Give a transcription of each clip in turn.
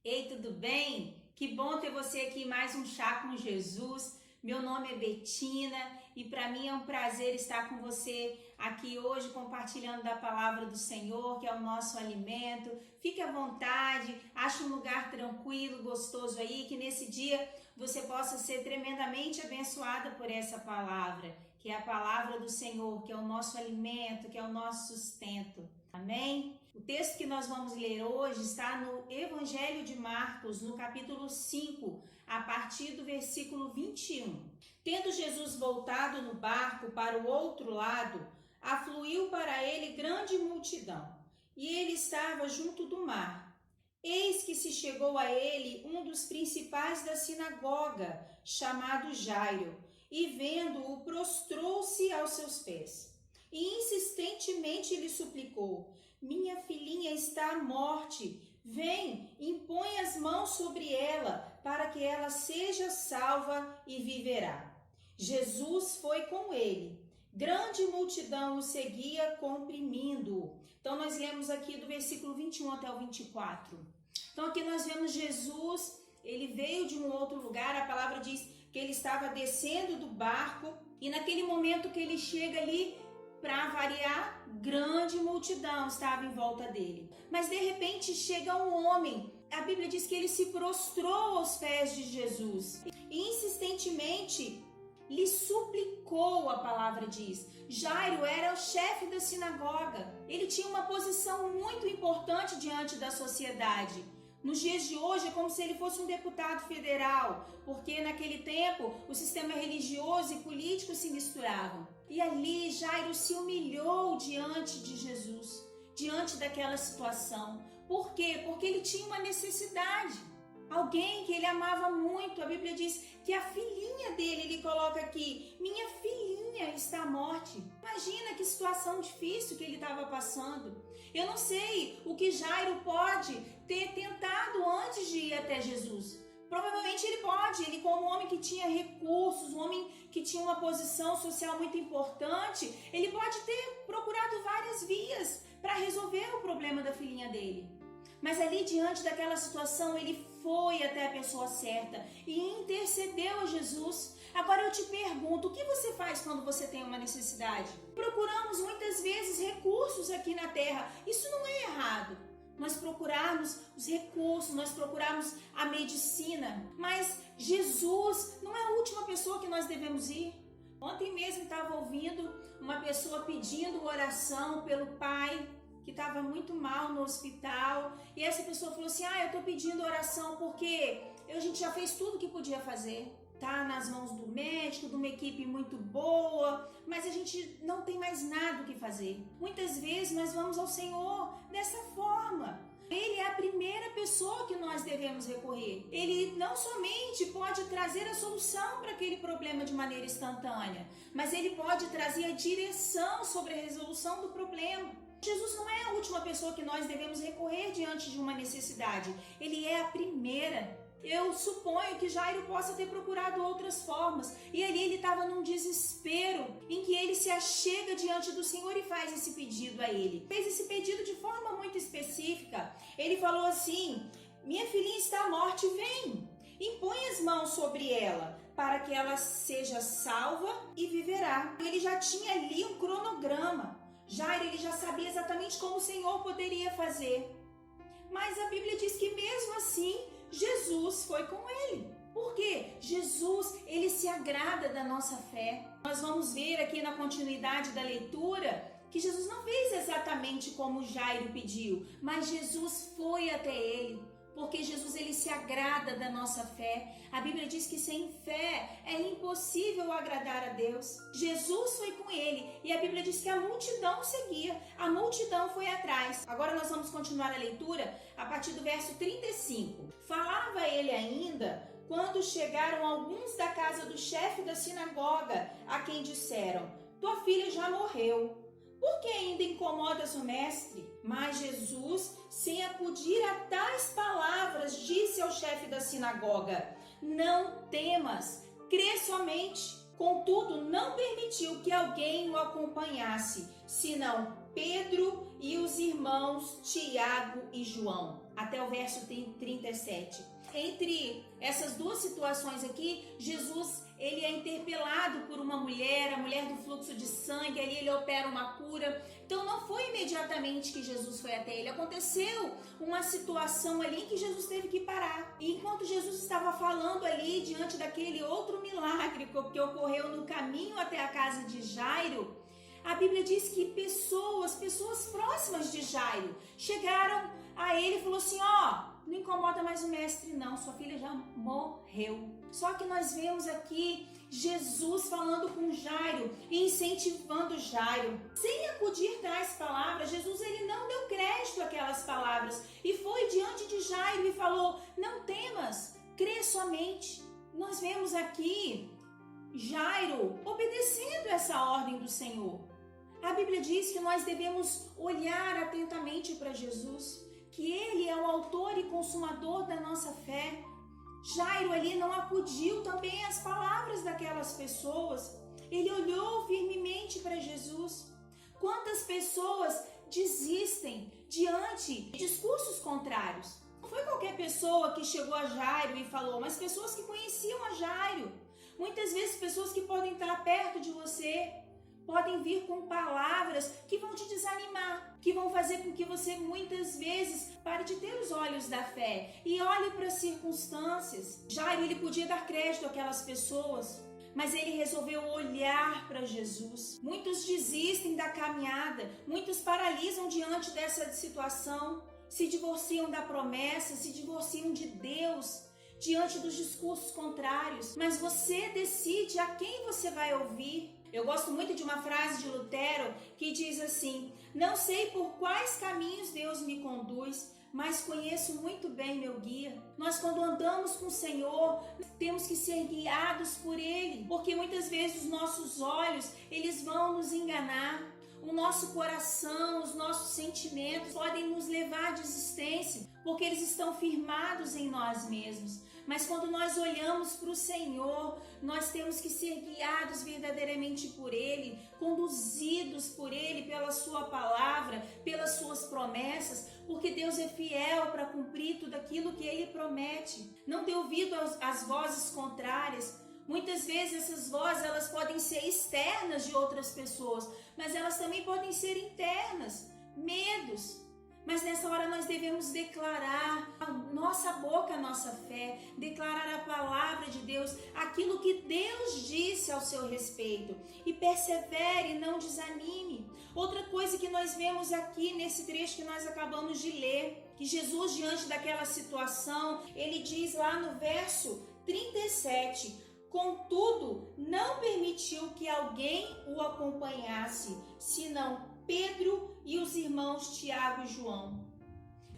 Ei, tudo bem? Que bom ter você aqui em mais um Chá com Jesus. Meu nome é Betina e para mim é um prazer estar com você aqui hoje compartilhando da palavra do Senhor, que é o nosso alimento. Fique à vontade, ache um lugar tranquilo, gostoso aí, que nesse dia você possa ser tremendamente abençoada por essa palavra, que é a palavra do Senhor, que é o nosso alimento, que é o nosso sustento. Amém? O texto que nós vamos ler hoje está no Evangelho de Marcos, no capítulo 5, a partir do versículo 21. Tendo Jesus voltado no barco para o outro lado, afluiu para ele grande multidão, e ele estava junto do mar. Eis que se chegou a ele um dos principais da sinagoga, chamado Jairo, e vendo-o, prostrou-se aos seus pés. E insistentemente lhe suplicou: minha filhinha está à morte, vem, impõe as mãos sobre ela, para que ela seja salva e viverá. Jesus foi com ele. Grande multidão o seguia, comprimindo-o. Então nós lemos aqui do versículo 21 até o 24. Então aqui nós vemos Jesus, ele veio de um outro lugar, a palavra diz que ele estava descendo do barco, e naquele momento que ele chega ali, para variar, grande multidão estava em volta dele. Mas de repente chega um homem. A Bíblia diz que ele se prostrou aos pés de Jesus e insistentemente lhe suplicou, a palavra diz. Jairo era o chefe da sinagoga. Ele tinha uma posição muito importante diante da sociedade. Nos dias de hoje é como se ele fosse um deputado federal, porque naquele tempo o sistema religioso e político se misturavam. E ali Jairo se humilhou diante de Jesus, diante daquela situação. Por quê? Porque ele tinha uma necessidade. Alguém que ele amava muito. A Bíblia diz que a filhinha dele, ele coloca aqui, minha filhinha está à morte. Imagina que situação difícil que ele estava passando. Eu não sei o que Jairo pode ter tentado antes de ir até Jesus. Provavelmente ele pode, ele como um homem que tinha recursos, um homem que tinha uma posição social muito importante, ele pode ter procurado várias vias para resolver o problema da filhinha dele. Mas ali diante daquela situação, ele foi até a pessoa certa e intercedeu a Jesus. Agora eu te pergunto, o que você faz quando você tem uma necessidade? Procuramos muitas vezes recursos aqui na terra. Isso não é errado. Nós procurarmos os recursos, nós procurarmos a medicina. Mas Jesus não é a última pessoa que nós devemos ir. Ontem mesmo estava ouvindo uma pessoa pedindo oração pelo pai, que estava muito mal no hospital, e essa pessoa falou assim: eu estou pedindo oração porque a gente já fez tudo que podia fazer, tá nas mãos do médico, de uma equipe muito boa, mas a gente não tem mais nada o que fazer. Muitas vezes nós vamos ao Senhor dessa forma. Ele é a primeira pessoa que nós devemos recorrer. Ele não somente pode trazer a solução para aquele problema de maneira instantânea, mas ele pode trazer a direção sobre a resolução do problema. Jesus não é a última pessoa que nós devemos recorrer diante de uma necessidade. Ele é a primeira. Eu suponho que Jairo possa ter procurado outras formas. E ali ele estava num desespero em que ele se achega diante do Senhor e faz esse pedido a ele. Fez esse pedido de forma muito específica. Ele falou assim: minha filhinha está à morte, vem. Impõe as mãos sobre ela, para que ela seja salva e viverá. Ele já tinha ali um cronograma. Jairo, ele já sabia exatamente como o Senhor poderia fazer. Mas a Bíblia diz que mesmo assim, Jesus foi com ele. Por quê? Jesus, ele se agrada da nossa fé. Nós vamos ver aqui na continuidade da leitura que Jesus não fez exatamente como Jairo pediu, mas Jesus foi até ele. Porque Jesus, ele se agrada da nossa fé. A Bíblia diz que sem fé é impossível agradar a Deus. Jesus foi com ele e a Bíblia diz que a multidão seguia. A multidão foi atrás. Agora nós vamos continuar a leitura a partir do verso 35. Falava ele ainda quando chegaram alguns da casa do chefe da sinagoga, a quem disseram: tua filha já morreu. Por que ainda incomodas o mestre? Mas Jesus, sem acudir a tais palavras, disse ao chefe da sinagoga: não temas, crê somente. Contudo, não permitiu que alguém o acompanhasse, senão Pedro e os irmãos Tiago e João. até o verso 37. Entre essas duas situações aqui, Jesus ele é interpelado por uma mulher, a mulher do fluxo de sangue, ali ele opera uma cura. Então não foi imediatamente que Jesus foi até ele, aconteceu uma situação ali em que Jesus teve que parar. E enquanto Jesus estava falando ali diante daquele outro milagre que ocorreu no caminho até a casa de Jairo, a Bíblia diz que pessoas próximas de Jairo chegaram a ele e falou assim, não incomoda mais o mestre não, sua filha já morreu. Só que nós vemos aqui Jesus falando com Jairo e incentivando Jairo. Sem acudir tais palavras, Jesus ele não deu crédito àquelas palavras e foi diante de Jairo e falou, não temas, crê somente. Nós vemos aqui Jairo obedecendo essa ordem do Senhor. A Bíblia diz que nós devemos olhar atentamente para Jesus, que Ele é o autor e consumador da nossa fé. Jairo ali não acudiu também às palavras daquelas pessoas. Ele olhou firmemente para Jesus. Quantas pessoas desistem diante de discursos contrários? Não foi qualquer pessoa que chegou a Jairo e falou, mas pessoas que conheciam a Jairo. Muitas vezes pessoas que podem estar perto de você, podem vir com palavras que vão te desanimar, que vão fazer com que você muitas vezes pare de ter os olhos da fé e olhe para as circunstâncias. Jairo, ele podia dar crédito àquelas pessoas, mas ele resolveu olhar para Jesus. Muitos desistem da caminhada, muitos paralisam diante dessa situação, se divorciam da promessa, se divorciam de Deus, diante dos discursos contrários. Mas você decide a quem você vai ouvir. Eu gosto muito de uma frase de Lutero que diz assim, não sei por quais caminhos Deus me conduz, mas conheço muito bem meu guia. Nós quando andamos com o Senhor, temos que ser guiados por Ele, porque muitas vezes os nossos olhos, eles vão nos enganar. O nosso coração, os nossos sentimentos podem nos levar à desistência, porque eles estão firmados em nós mesmos. Mas quando nós olhamos para o Senhor, nós temos que ser guiados verdadeiramente por Ele, conduzidos por Ele, pela Sua palavra, pelas Suas promessas, porque Deus é fiel para cumprir tudo aquilo que Ele promete. Não dê ouvido às vozes contrárias. Muitas vezes essas vozes elas podem ser externas de outras pessoas, mas elas também podem ser internas, medos. Mas nessa hora nós devemos declarar a nossa boca, a nossa fé, declarar a palavra de Deus, aquilo que Deus disse ao seu respeito. E persevere, não desanime. Outra coisa que nós vemos aqui nesse trecho que nós acabamos de ler, que Jesus, diante daquela situação, ele diz lá no verso 37, contudo, não permitiu que alguém o acompanhasse, senão Pedro e os irmãos Tiago e João.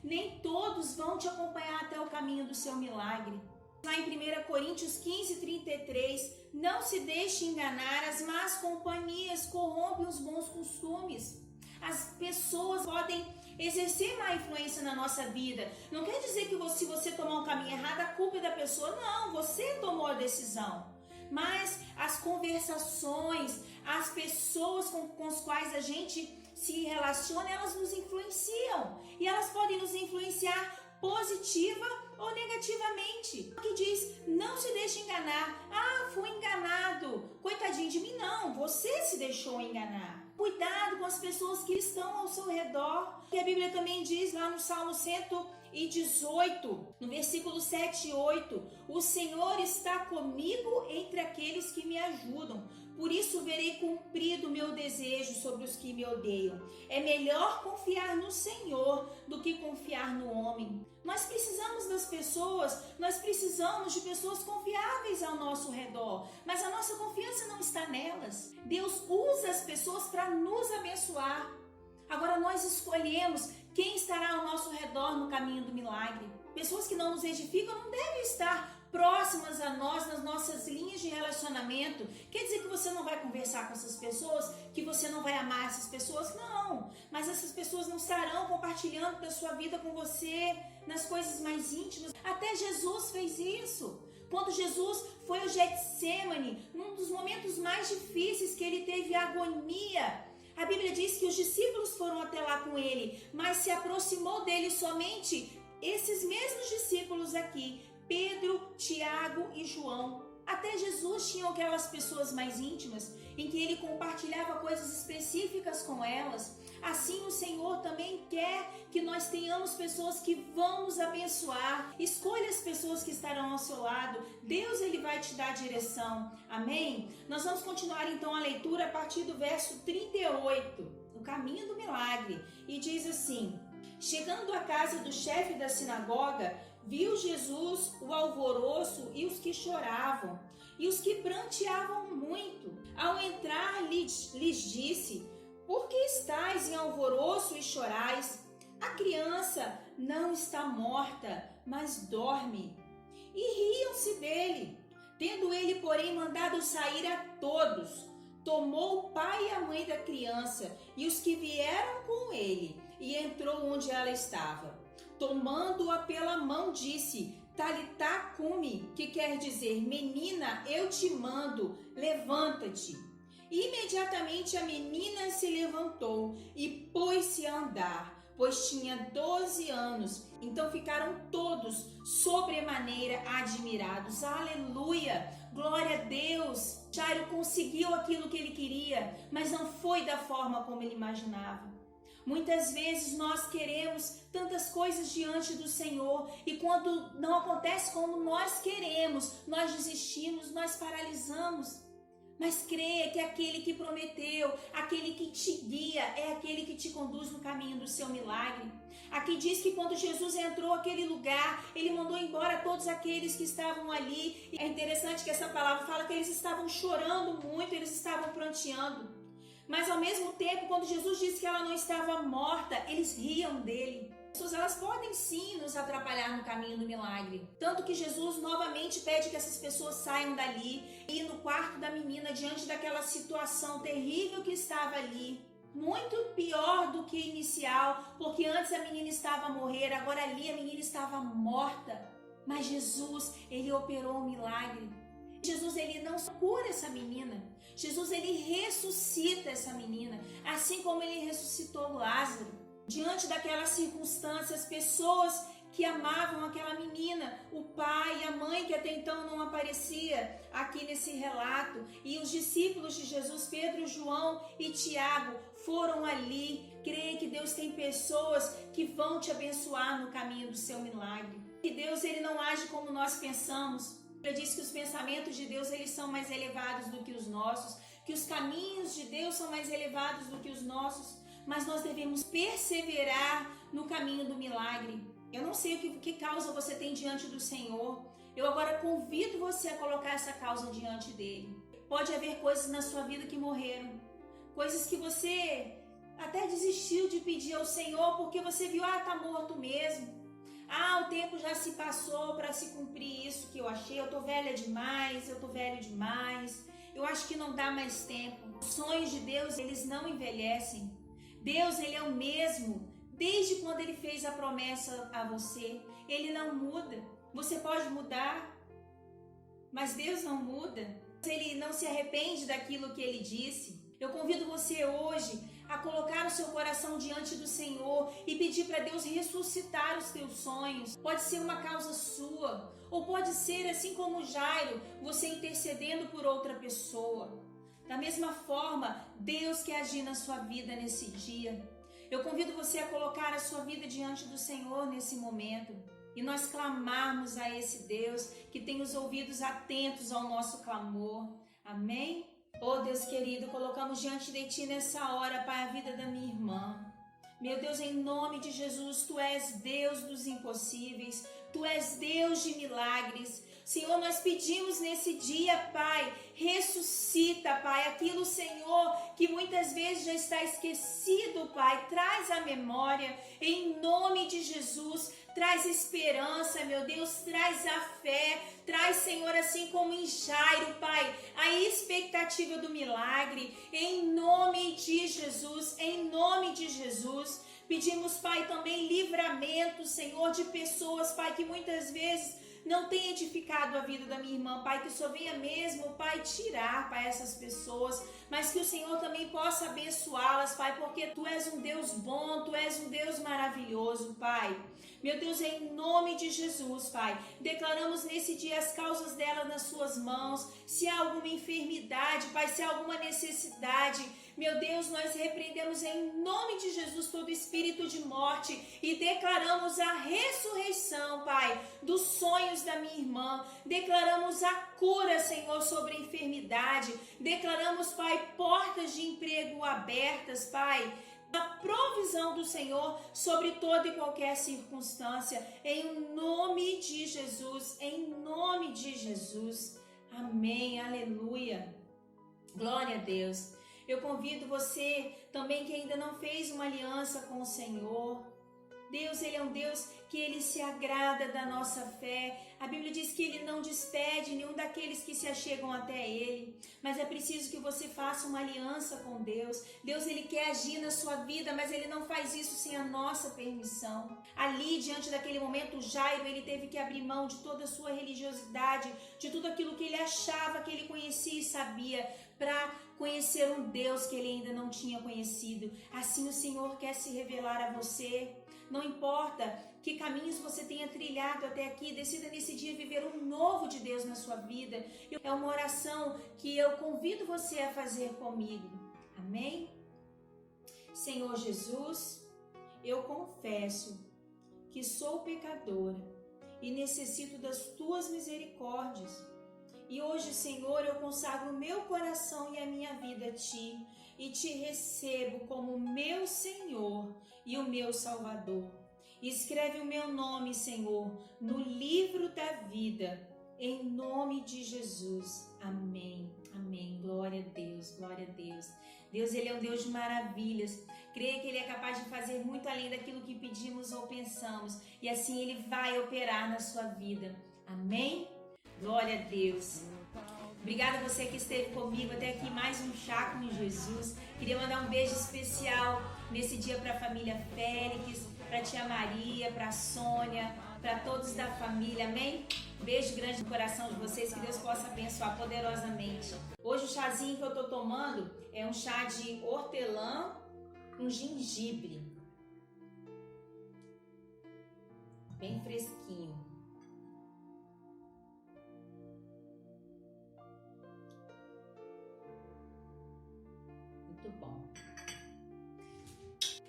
Nem todos vão te acompanhar até o caminho do seu milagre. Lá em 1 Coríntios 15:33, não se deixe enganar, as más companhias corrompem os bons costumes. As pessoas podem exercer má influência na nossa vida. Não quer dizer que se você tomar um caminho errado, a culpa é da pessoa. Não, você tomou a decisão. Mas as conversações, as pessoas com as quais a gente se relaciona, elas nos influenciam. E elas podem nos influenciar positiva ou negativamente. Que diz, não se deixe enganar. Ah, fui enganado. Coitadinho de mim, não. Você se deixou enganar. Cuidado com as pessoas que estão ao seu redor. E a Bíblia também diz lá no Salmo 118, no versículo 7 e 8, o Senhor está comigo entre aqueles que me ajudam. Por isso verei cumprido o meu desejo sobre os que me odeiam. É melhor confiar no Senhor do que confiar no homem. Nós precisamos das pessoas, nós precisamos de pessoas confiáveis ao nosso redor, mas a nossa confiança não está nelas. Deus usa as pessoas para nos abençoar. Agora nós escolhemos quem estará ao nosso redor no caminho do milagre. Pessoas que não nos edificam não devem estar próximas a nós nas nossas linhas de relacionamento. Quer dizer que você não vai conversar com essas pessoas, que você não vai amar essas pessoas? Não, mas essas pessoas não estarão compartilhando da sua vida com você nas coisas mais íntimas. Até Jesus fez isso. Quando Jesus foi ao Getsêmani, num dos momentos mais difíceis que ele teve agonia, a Bíblia diz que os discípulos foram até lá com ele, mas se aproximou dele somente esses mesmos discípulos aqui, Pedro, Tiago e João, até Jesus tinha aquelas pessoas mais íntimas, em que ele compartilhava coisas específicas com elas. Assim o Senhor também quer que nós tenhamos pessoas que vão nos abençoar. Escolha as pessoas que estarão ao seu lado. Deus, ele vai te dar direção. Amém? Nós vamos continuar então a leitura a partir do verso 38, o caminho do milagre. E diz assim: chegando à casa do chefe da sinagoga, viu Jesus o alvoroço e os que choravam, e os que pranteavam muito. Ao entrar, lhes disse: por que estáis em alvoroço e chorais? A criança não está morta, mas dorme. E riam-se dele. Tendo ele, porém, mandado sair a todos, tomou o pai e a mãe da criança e os que vieram com ele, e entrou onde ela estava. Tomando-a pela mão, disse: Talitá cumi, que quer dizer: menina, eu te mando, levanta-te. Imediatamente a menina se levantou e pôs-se a andar, pois tinha 12 anos. Então ficaram todos sobremaneira admirados. Aleluia! Glória a Deus! Jairo conseguiu aquilo que ele queria, mas não foi da forma como ele imaginava. Muitas vezes nós queremos tantas coisas diante do Senhor e quando não acontece como nós queremos, nós desistimos, nós paralisamos. Mas creia que aquele que prometeu, aquele que te guia, é aquele que te conduz no caminho do seu milagre. Aqui diz que quando Jesus entrou naquele lugar, ele mandou embora todos aqueles que estavam ali. E é interessante que essa palavra fala que eles estavam chorando muito, eles estavam pranteando. Mas ao mesmo tempo, quando Jesus disse que ela não estava morta, eles riam dele. Elas podem sim nos atrapalhar no caminho do milagre. Tanto que Jesus novamente pede que essas pessoas saiam dali e no quarto da menina, diante daquela situação terrível que estava ali. Muito pior do que inicial, porque antes a menina estava a morrer, agora ali a menina estava morta. Mas Jesus, ele operou um milagre. Jesus, ele não cura essa menina. Jesus, ele ressuscita essa menina, assim como ele ressuscitou Lázaro. Diante daquelas circunstâncias, pessoas que amavam aquela menina, o pai e a mãe que até então não aparecia aqui nesse relato, e os discípulos de Jesus, Pedro, João e Tiago, foram ali. Creia que Deus tem pessoas que vão te abençoar no caminho do seu milagre. Que Deus, ele não age como nós pensamos. Ele diz que os pensamentos de Deus, eles são mais elevados do que os nossos, que os caminhos de Deus são mais elevados do que os nossos. Mas nós devemos perseverar no caminho do milagre. Eu não sei o que causa você tem diante do Senhor. Eu agora convido você a colocar essa causa diante dele. Pode haver coisas na sua vida que morreram. Coisas que você até desistiu de pedir ao Senhor porque você viu, tá morto mesmo. O tempo já se passou para se cumprir isso que eu achei. Eu tô velha demais, eu tô velho demais. Eu acho que não dá mais tempo. Os sonhos de Deus, eles não envelhecem. Deus, ele é o mesmo desde quando ele fez a promessa a você. Ele não muda. Você pode mudar, mas Deus não muda. Ele não se arrepende daquilo que ele disse. Eu convido você hoje a colocar o seu coração diante do Senhor e pedir para Deus ressuscitar os teus sonhos. Pode ser uma causa sua, ou pode ser, assim como Jairo, você intercedendo por outra pessoa. Da mesma forma, Deus quer agir na sua vida nesse dia. Eu convido você a colocar a sua vida diante do Senhor nesse momento e nós clamarmos a esse Deus que tem os ouvidos atentos ao nosso clamor. Amém? Deus querido, colocamos diante de Ti nessa hora, Pai, a vida da minha irmã. Meu Deus, em nome de Jesus, Tu és Deus dos impossíveis, Tu és Deus de milagres. Senhor, nós pedimos nesse dia, Pai, ressuscita, Pai, aquilo, Senhor, que muitas vezes já está esquecido, Pai, traz a memória, em nome de Jesus, traz esperança, meu Deus, traz a fé, traz, Senhor, assim como em Jairo, Pai, a expectativa do milagre, em nome de Jesus, em nome de Jesus. Pedimos, Pai, também livramento, Senhor, de pessoas, Pai, que muitas vezes não tem edificado a vida da minha irmã, Pai, que o Senhor venha mesmo, Pai, tirar, Pai, essas pessoas, mas que o Senhor também possa abençoá-las, Pai, porque Tu és um Deus bom, Tu és um Deus maravilhoso, Pai. Meu Deus, em nome de Jesus, Pai, declaramos nesse dia as causas dela nas Suas mãos. Se há alguma enfermidade, Pai, se há alguma necessidade, meu Deus, nós repreendemos em nome de Jesus todo espírito de morte e declaramos a ressurreição, Pai, dos sonhos da minha irmã. Declaramos a cura, Senhor, sobre a enfermidade. Declaramos, Pai, portas de emprego abertas, Pai, a provisão do Senhor sobre toda e qualquer circunstância, em nome de Jesus, em nome de Jesus. Amém, aleluia, glória a Deus. Eu convido você também que ainda não fez uma aliança com o Senhor. Deus, Ele é um Deus que Ele se agrada da nossa fé. A Bíblia diz que Ele não despede nenhum daqueles que se achegam até Ele. Mas é preciso que você faça uma aliança com Deus. Deus, Ele quer agir na sua vida, mas Ele não faz isso sem a nossa permissão. Ali, diante daquele momento, Jairo, ele teve que abrir mão de toda a sua religiosidade, de tudo aquilo que ele achava que ele conhecia e sabia, para conhecer um Deus que ele ainda não tinha conhecido. Assim o Senhor quer se revelar a você. Não importa que caminhos você tenha trilhado até aqui, decida nesse dia viver um novo de Deus na sua vida. É uma oração que eu convido você a fazer comigo. Amém? Senhor Jesus, eu confesso que sou pecadora e necessito das Tuas misericórdias. E hoje, Senhor, eu consagro o meu coração e a minha vida a Ti e Te recebo como meu Senhor e o meu Salvador. Escreve o meu nome, Senhor, no livro da vida, em nome de Jesus. Amém, amém. Glória a Deus, glória a Deus. Deus, Ele é um Deus de maravilhas. Creia que Ele é capaz de fazer muito além daquilo que pedimos ou pensamos. E assim Ele vai operar na sua vida. Amém? Glória a Deus. Obrigada a você que esteve comigo até aqui, mais um Chá com Jesus. Queria mandar um beijo especial nesse dia para a família Félix, para a tia Maria, para a Sônia, para todos da família, amém? Beijo grande no coração de vocês, que Deus possa abençoar poderosamente. Hoje o chazinho que eu estou tomando é um chá de hortelã com gengibre. Bem fresquinho.